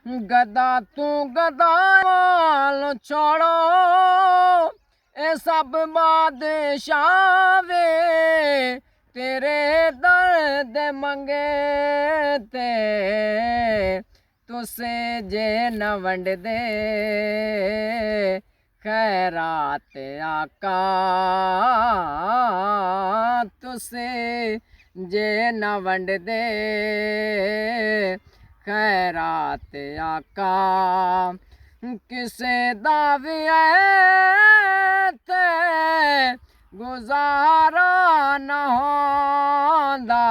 गदा तू गदा वाल छोड़ो ए सब बादशाह वे तेरे दर्द मंगे ते तुसे जे न वंड दे खैरात आका तुसे जे न वंड दे खैरात आका किसे दा भी ते गुजारा न होंदा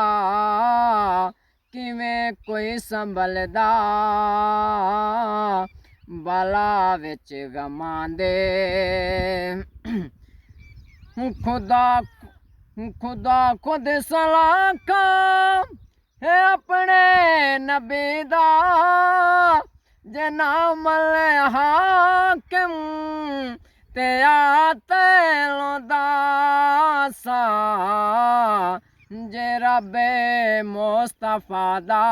किवें कोई संभलदा बला विच गमां दे खुदा खुदा खुद सलाखा है अपने नबी दा जे नाम ले हाकिम ते आते लोदा सा जे रब्बे मुस्तफा दा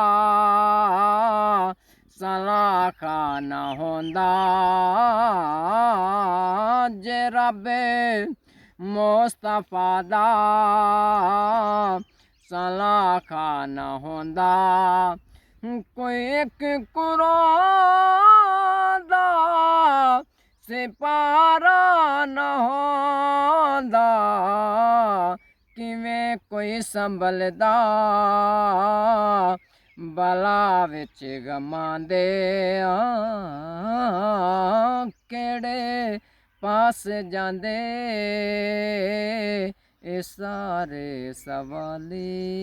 सलाखा न होंदा जे रब्बे मुस्तफा दा सलाखा न होंदा कोई एक कुरान दा सिपारा न होंदा किवें कोई संभलदा बला विच गमां दे केड़े पास जांदे ए सारे सवाली।